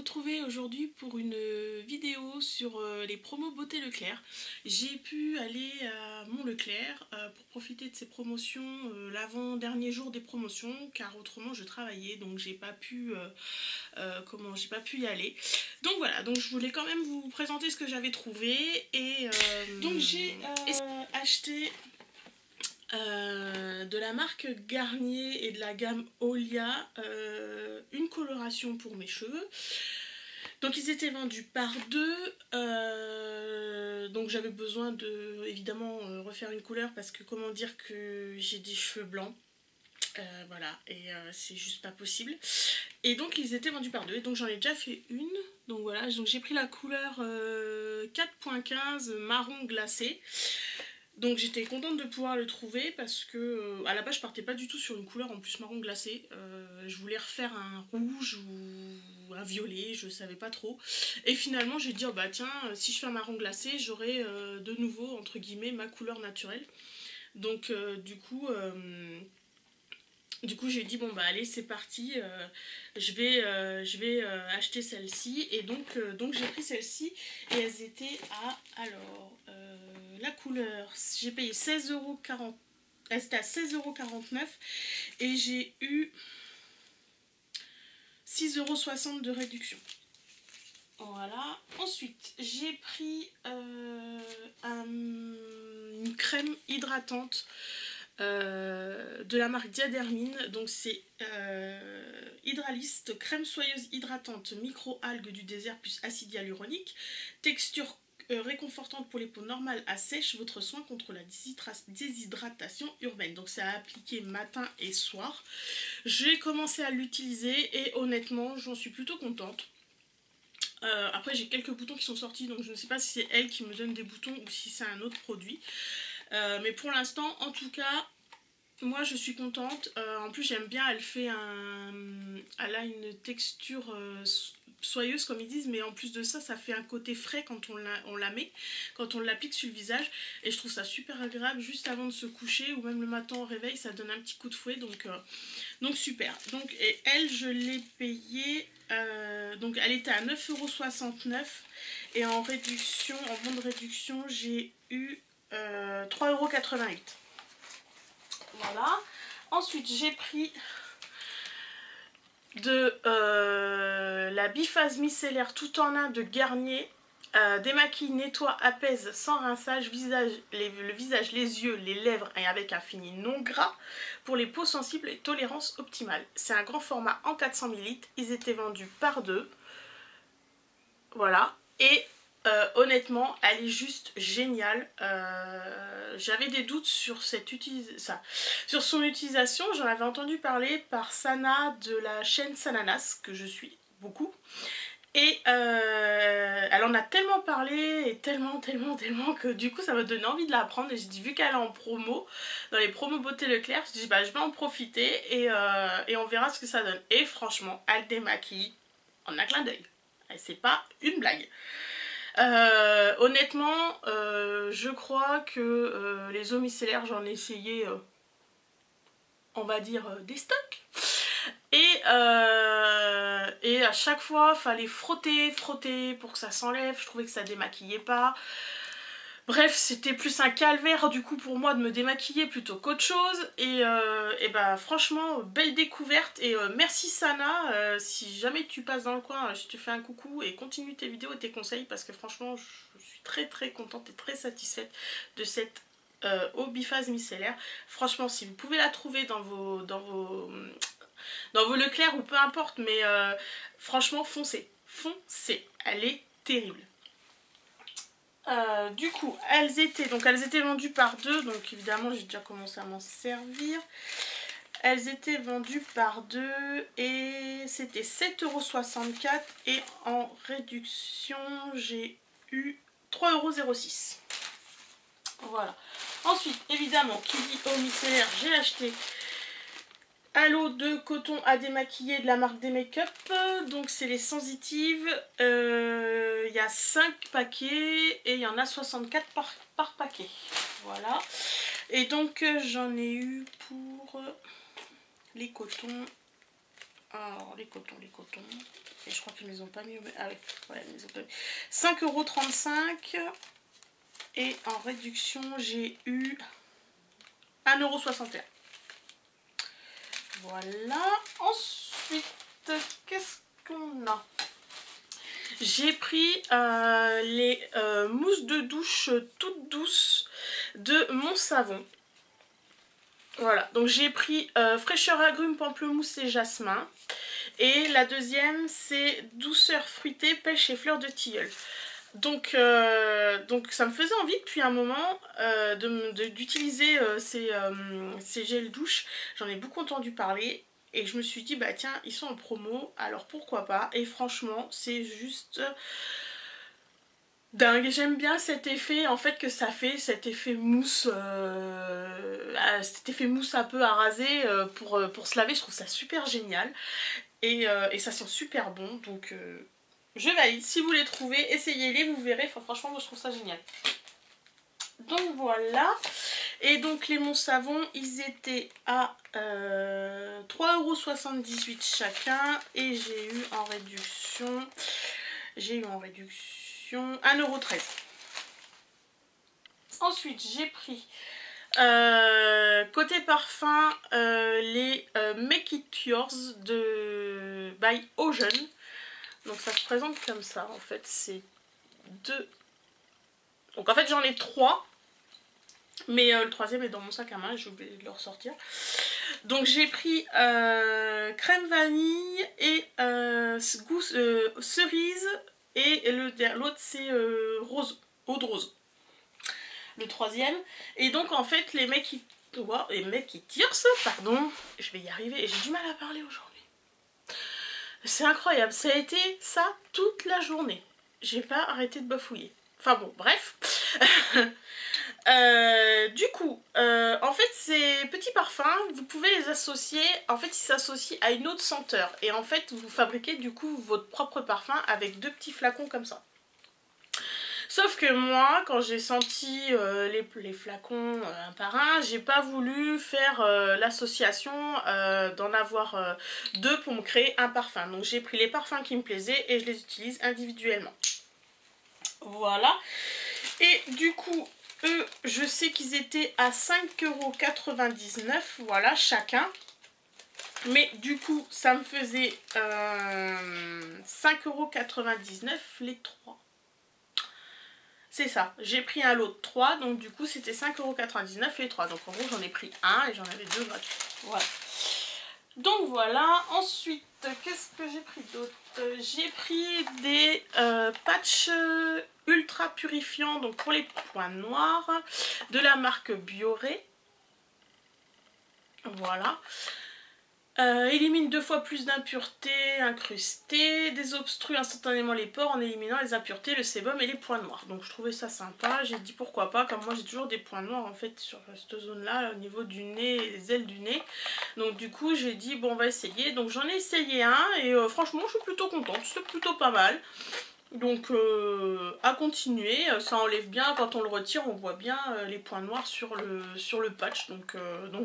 retrouver aujourd'hui pour une vidéo sur les promos Beauté Leclerc. J'ai pu aller à mon Leclerc pour profiter de ces promotions l'avant-dernier jour des promotions, car autrement je travaillais, donc j'ai pas pu y aller. Donc voilà, donc je voulais quand même vous présenter ce que j'avais trouvé et donc j'ai acheté de la marque Garnier et de la gamme Olia une coloration pour mes cheveux. Donc ils étaient vendus par deux, donc j'avais besoin de évidemment refaire une couleur parce que comment dire que j'ai des cheveux blancs. Voilà, et c'est juste pas possible. Et donc ils étaient vendus par deux, et donc j'en ai déjà fait une. Donc voilà, donc j'ai pris la couleur 4.15 marron glacé. Donc j'étais contente de pouvoir le trouver parce que à la base je partais pas du tout sur une couleur en plus marron glacé. Je voulais refaire un rouge ou un violet, je savais pas trop. Et finalement j'ai dit oh bah tiens, si je fais un marron glacé j'aurai de nouveau entre guillemets ma couleur naturelle. Donc du coup j'ai dit bon bah allez c'est parti, je vais acheter celle-ci. Et donc j'ai pris celle-ci et elles étaient à la couleur, j'ai payé 16,40 €, elles étaient à 16,49 € et j'ai eu 6,60 € de réduction. Voilà. Ensuite j'ai pris une crème hydratante de la marque Diadermine. Donc c'est Hydralist, crème soyeuse hydratante micro-algues du désert plus acide hyaluronique, texture réconfortante pour les peaux normales à sèche, votre soin contre la déshydratation urbaine. Donc c'est à appliquer matin et soir. J'ai commencé à l'utiliser et honnêtement j'en suis plutôt contente. Après j'ai quelques boutons qui sont sortis, donc je ne sais pas si c'est elle qui me donne des boutons ou si c'est un autre produit. Mais pour l'instant en tout cas moi je suis contente. En plus j'aime bien, elle a une texture soyeuse comme ils disent, mais en plus de ça, ça fait un côté frais quand on la met, quand on l'applique sur le visage, et je trouve ça super agréable juste avant de se coucher ou même le matin au réveil, ça donne un petit coup de fouet, donc super. Donc et elle je l'ai payée, donc elle était à 9,69 € et en réduction, en bon de réduction j'ai eu 3,88 €. Voilà. Ensuite j'ai pris de la biphase micellaire tout en un de Garnier. Démaquille, nettoie, apaise sans rinçage, le visage, les yeux, les lèvres et avec un fini non gras pour les peaux sensibles et tolérance optimale. C'est un grand format en 400 ml. Ils étaient vendus par deux. Voilà. Et honnêtement, elle est juste géniale. J'avais des doutes sur sur son utilisation. J'en avais entendu parler par Sana de la chaîne Sananas, que je suis beaucoup. Et elle en a tellement parlé et tellement que du coup ça m'a donné envie de la prendre. Et j'ai dit, vu qu'elle est en promo, dans les promos Beauté Leclerc, je dis bah je vais en profiter et on verra ce que ça donne. Et franchement, elle démaquille en un clin d'œil. C'est pas une blague. Honnêtement, je crois que les eaux micellaires, j'en ai essayé, on va dire, des stocks. Et à chaque fois, fallait frotter pour que ça s'enlève. Je trouvais que ça démaquillait pas. Bref, c'était plus un calvaire du coup pour moi de me démaquiller plutôt qu'autre chose. Et bah franchement, belle découverte. Et merci Sana, si jamais tu passes dans le coin, je te fais un coucou et continue tes vidéos et tes conseils parce que franchement, je suis très contente et très satisfaite de cette eau biphase micellaire. Franchement, si vous pouvez la trouver dans vos Leclerc ou peu importe, mais franchement foncez, elle est terrible. Du coup elles étaient vendues par deux, donc évidemment j'ai déjà commencé à m'en servir. Elles étaient vendues par deux et c'était 7,64 € et en réduction j'ai eu 3,06 €. Voilà. Ensuite évidemment qui dit eau micellaire, j'ai acheté à l'eau de coton à démaquiller de la marque des Make-up. Donc c'est les sensitives. Il y a 5 paquets et il y en a 64 par paquet. Voilà. Et donc j'en ai eu pour les cotons Alors, les cotons. Et je crois qu'ils ne les ont pas mis. Ah oui, ouais, ils les ont pas mis. 5,35 €. Et en réduction, j'ai eu 1,61 €. Voilà. Ensuite, qu'est-ce qu'on a? J'ai pris les mousses de douche toutes douces de Mon Savon. Voilà, donc j'ai pris fraîcheur agrumes, pamplemousse et jasmin. Et la deuxième, c'est douceur fruitée, pêche et fleurs de tilleul. Donc ça me faisait envie depuis un moment d'utiliser ces gels douche. J'en ai beaucoup entendu parler et je me suis dit bah tiens, ils sont en promo, alors pourquoi pas. Et franchement, c'est juste dingue. J'aime bien cet effet en fait que ça fait, cet effet mousse un peu à raser pour se laver. Je trouve ça super génial et ça sent super bon, donc je valide. Si vous les trouvez, essayez-les, vous verrez. Enfin, franchement, moi je trouve ça génial. Donc voilà. Et donc les Mon Savon, ils étaient à 3,78 € chacun. Et j'ai eu en réduction 1,13 €. Ensuite, j'ai pris côté parfum les Make It Yours de by Ocean. Donc ça se présente comme ça, en fait, c'est deux. Donc en fait j'en ai 3, mais le troisième est dans mon sac à main, j'ai oublié de le ressortir. Donc j'ai pris crème vanille et cerise, et l'autre c'est rose, eau de rose. Le troisième. Et donc en fait les Make It Yours, pardon, je vais y arriver, et j'ai du mal à parler aujourd'hui. C'est incroyable, ça a été ça toute la journée. J'ai pas arrêté de bafouiller. Enfin bon, bref. Du coup, en fait, ces petits parfums, vous pouvez les associer. En fait, ils s'associent à une autre senteur. Et en fait, vous fabriquez du coup votre propre parfum avec 2 petits flacons comme ça. Sauf que moi, quand j'ai senti les flacons un par un, j'ai pas voulu faire l'association d'en avoir 2 pour me créer un parfum. Donc j'ai pris les parfums qui me plaisaient et je les utilise individuellement. Voilà. Et du coup, eux, je sais qu'ils étaient à 5,99 €, voilà, chacun. Mais du coup, ça me faisait 5,99 € les 3. C'est ça, j'ai pris un lot de 3, donc du coup c'était 5,99 € les 3. Donc en gros j'en ai pris un et j'en avais 2 gratuits. Voilà. Donc voilà, ensuite qu'est-ce que j'ai pris d'autre? J'ai pris des patchs ultra purifiants, donc pour les points noirs, de la marque Bioré. Voilà. Élimine 2 fois plus d'impuretés incrustées, désobstrue instantanément les pores en éliminant les impuretés, le sébum et les points noirs. Donc je trouvais ça sympa, j'ai dit pourquoi pas, comme moi j'ai toujours des points noirs en fait sur cette zone là, au niveau du nez et les ailes du nez. Donc du coup j'ai dit bon on va essayer, donc j'en ai essayé un et franchement je suis plutôt contente, c'est plutôt pas mal. Donc à continuer, ça enlève bien, quand on le retire on voit bien les points noirs sur le patch, donc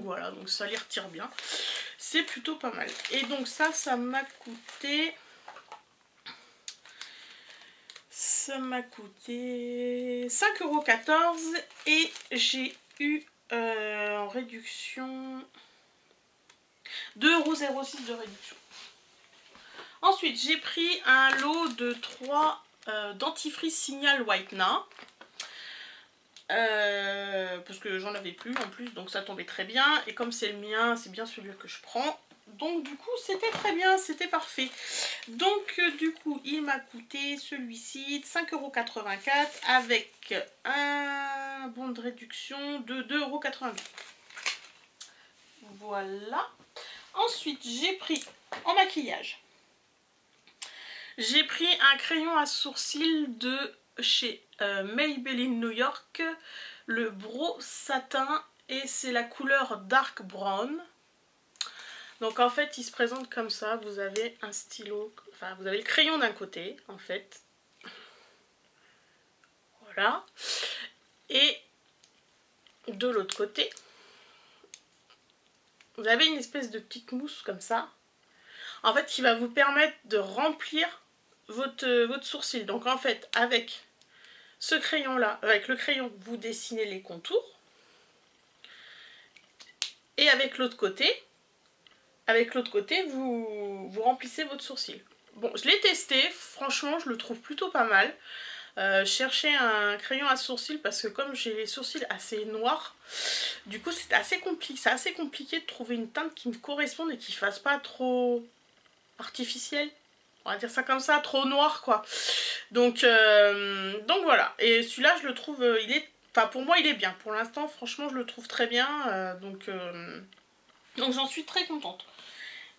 voilà, donc ça les retire bien. C'est plutôt pas mal. Et donc ça m'a coûté 5,14 € et j'ai eu en réduction 2,06 € de réduction. Ensuite, j'ai pris un lot de 3 dentifrice Signal Whitening. Parce que j'en avais plus en plus, donc ça tombait très bien. Et comme c'est le mien, c'est bien celui que je prends. Donc du coup, c'était très bien, c'était parfait. Donc du coup, il m'a coûté celui-ci 5,84 € avec un bon de réduction de 2,82 €. Voilà. Ensuite, j'ai pris en maquillage. J'ai pris un crayon à sourcils de chez Maybelline New York, le Bro Satin, et c'est la couleur Dark Brown. Donc en fait il se présente comme ça, vous avez un stylo, enfin vous avez le crayon d'un côté en fait, voilà, et de l'autre côté vous avez une espèce de petite mousse comme ça. en fait qui va vous permettre de remplir votre sourcil. Donc en fait avec ce crayon là, avec le crayon vous dessinez les contours et avec l'autre côté vous remplissez votre sourcil. Bon, je l'ai testé, franchement je le trouve plutôt pas mal. Chercher un crayon à sourcils parce que comme j'ai les sourcils assez noirs, du coup c'est assez compliqué de trouver une teinte qui me corresponde et qui fasse pas trop artificielle, on va dire ça comme ça, trop noir quoi. Donc voilà, et celui-là je le trouve, enfin pour moi il est bien, pour l'instant franchement je le trouve très bien, donc j'en suis très contente.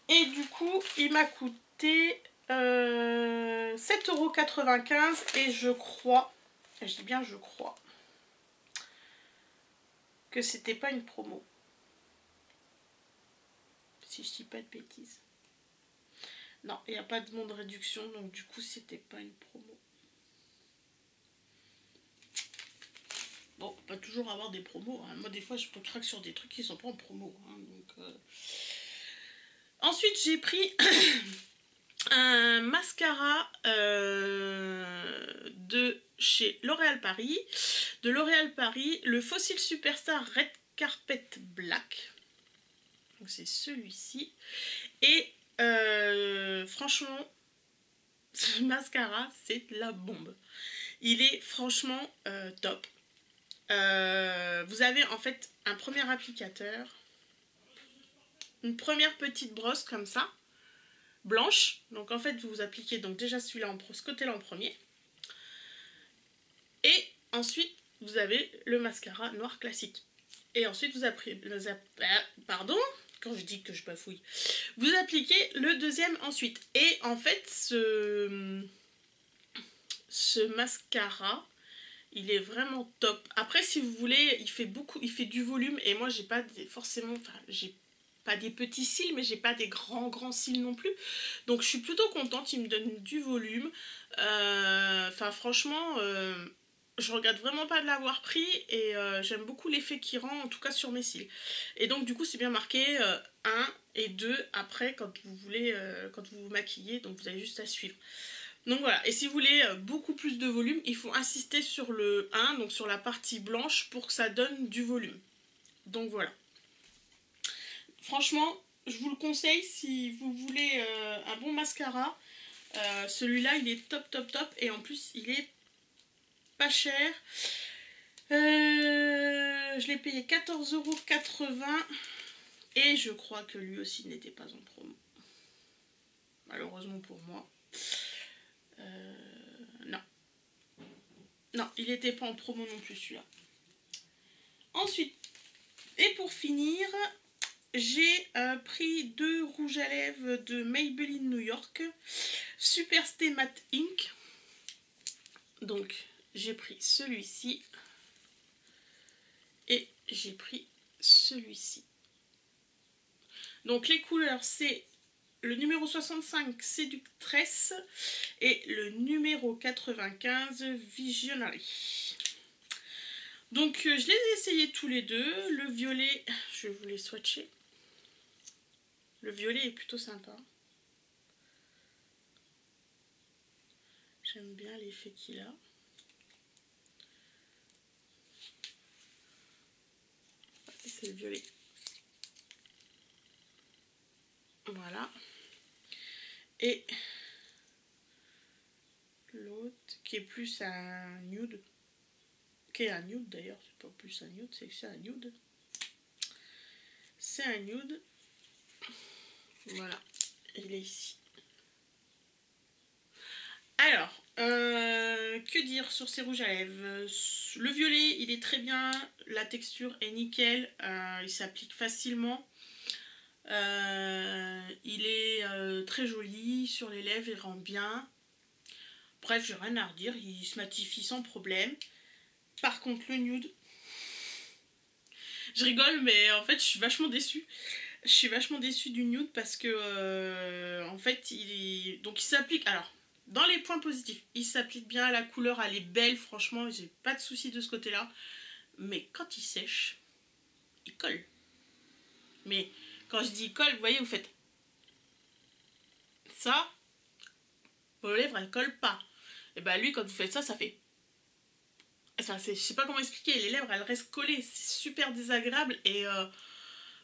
Et du coup il m'a coûté 7,95 € et je crois, je dis bien je crois, que c'était pas une promo. Si je dis pas de bêtises. Non, il n'y a pas de bon de réduction, donc du coup c'était pas une promo. Bon, pas toujours avoir des promos, hein. Moi des fois je peux craquer sur des trucs qui sont pas en promo, hein, donc, Ensuite j'ai pris un mascara de chez L'Oréal Paris, le Fossil Superstar Red Carpet Black. Donc c'est celui-ci. Et franchement, ce mascara c'est de la bombe. Il est franchement top. Vous avez en fait un premier applicateur, une première petite brosse comme ça, blanche. Donc en fait vous appliquez donc déjà celui-là, ce côté-là en premier. Et ensuite vous avez le mascara noir classique. Et ensuite vous appliquez, pardon, quand je dis que je bafouille, vous appliquez le deuxième ensuite. Et en fait ce mascara, il est vraiment top. Après si vous voulez, il fait du volume et moi j'ai pas forcément, enfin j'ai pas des petits cils mais j'ai pas des grands cils non plus. Donc je suis plutôt contente, il me donne du volume. Enfin franchement, je regrette vraiment pas de l'avoir pris et j'aime beaucoup l'effet qu'il rend, en tout cas sur mes cils. Et donc du coup c'est bien marqué 1 et 2 après quand vous voulez, quand vous vous maquillez, donc vous avez juste à suivre. Donc voilà, et si vous voulez beaucoup plus de volume, il faut insister sur le 1, donc sur la partie blanche pour que ça donne du volume. Donc voilà. Franchement, je vous le conseille si vous voulez un bon mascara. Celui-là, il est top et en plus, il est pas cher. Je l'ai payé 14,80 € et je crois que lui aussi n'était pas en promo. Malheureusement pour moi. Non, il n'était pas en promo non plus celui-là. Ensuite, et pour finir, j'ai pris 2 rouges à lèvres de Maybelline New York, Super Stay Matte Ink. Donc j'ai pris celui-ci et j'ai pris celui-ci. Donc les couleurs c'est le numéro 65 Séductress et le numéro 95 Visionary. Donc je les ai essayés tous les deux. Le violet, je vais vous les swatcher. Le violet est plutôt sympa. J'aime bien l'effet qu'il a. C'est le violet. Voilà. Et l'autre qui est plus un nude. Qui est un nude d'ailleurs, c'est pas plus un nude, c'est que c'est un nude. C'est un nude. Voilà, il est ici. Alors, que dire sur ces rouges à lèvres? Le violet, il est très bien, la texture est nickel, il s'applique facilement. Il est très joli sur les lèvres, il rend bien. Bref, j'ai rien à redire, il se matifie sans problème. Par contre, le nude, je rigole, mais en fait, je suis vachement déçue. Je suis vachement déçue du nude parce que, en fait, il s'applique. Alors, dans les points positifs, il s'applique bien, la couleur, elle est belle, franchement, j'ai pas de soucis de ce côté-là. Mais quand il sèche, il colle. Mais quand je dis colle, vous voyez, vous faites. ça, vos lèvres elles collent pas. Et bah lui quand vous faites ça, ça fait... Enfin, je sais pas comment expliquer, les lèvres elles restent collées, c'est super désagréable et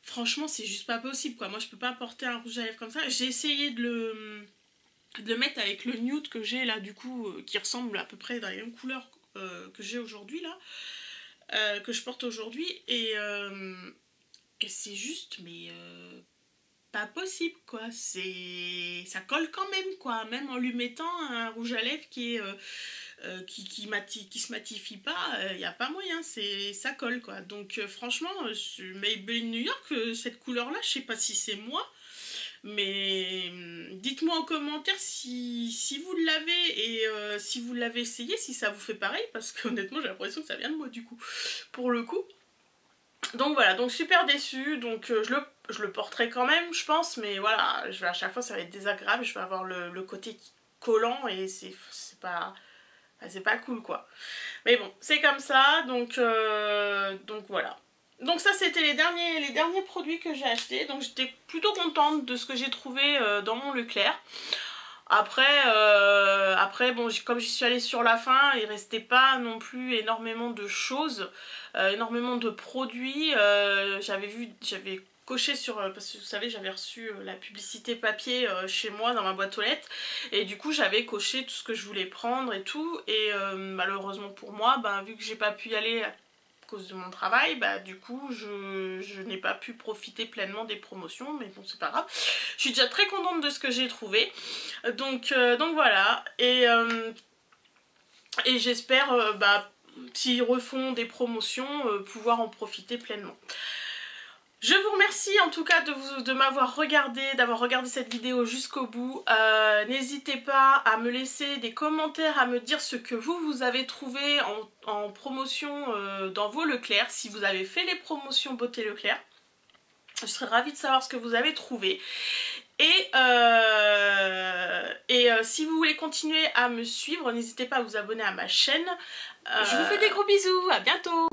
franchement c'est juste pas possible quoi. Moi je peux pas porter un rouge à lèvres comme ça. J'ai essayé de le mettre avec le nude que j'ai là du coup, qui ressemble à peu près dans les mêmes couleurs que j'ai aujourd'hui là, que je porte aujourd'hui et c'est juste mais pas possible quoi, ça colle quand même quoi, même en lui mettant un rouge à lèvres qui est qui se matifie pas, il n'y a pas moyen, ça colle quoi. Donc franchement, Maybelline New York, cette couleur là, je sais pas si c'est moi, mais dites-moi en commentaire si vous l'avez et si vous l'avez essayé, si ça vous fait pareil, parce que honnêtement j'ai l'impression que ça vient de moi du coup, pour le coup. Donc voilà, donc super déçue, donc je le porterai quand même je pense, mais voilà, à chaque fois ça va être désagréable, je vais avoir le côté collant et c'est pas... Enfin, c'est pas cool quoi. Mais bon, c'est comme ça, donc voilà. Donc ça c'était les derniers produits que j'ai achetés, donc j'étais plutôt contente de ce que j'ai trouvé dans mon Leclerc. Après bon, comme j'y suis allée sur la fin, il restait pas non plus énormément de choses, énormément de produits. J'avais coché sur, parce que vous savez j'avais reçu la publicité papier chez moi dans ma boîte aux lettres et du coup j'avais coché tout ce que je voulais prendre et tout et malheureusement pour moi, ben, vu que j'ai pas pu y aller à cause de mon travail, bah du coup je n'ai pas pu profiter pleinement des promotions, mais bon c'est pas grave, je suis déjà très contente de ce que j'ai trouvé, donc voilà, et j'espère bah, s'ils refont des promotions, pouvoir en profiter pleinement. Je vous remercie en tout cas de m'avoir regardé, d'avoir regardé cette vidéo jusqu'au bout. N'hésitez pas à me laisser des commentaires, à me dire ce que vous avez trouvé en promotion dans vos Leclerc, si vous avez fait les promotions Beauté Leclerc. Je serais ravie de savoir ce que vous avez trouvé. Et si vous voulez continuer à me suivre, n'hésitez pas à vous abonner à ma chaîne. Je vous fais des gros bisous, à bientôt!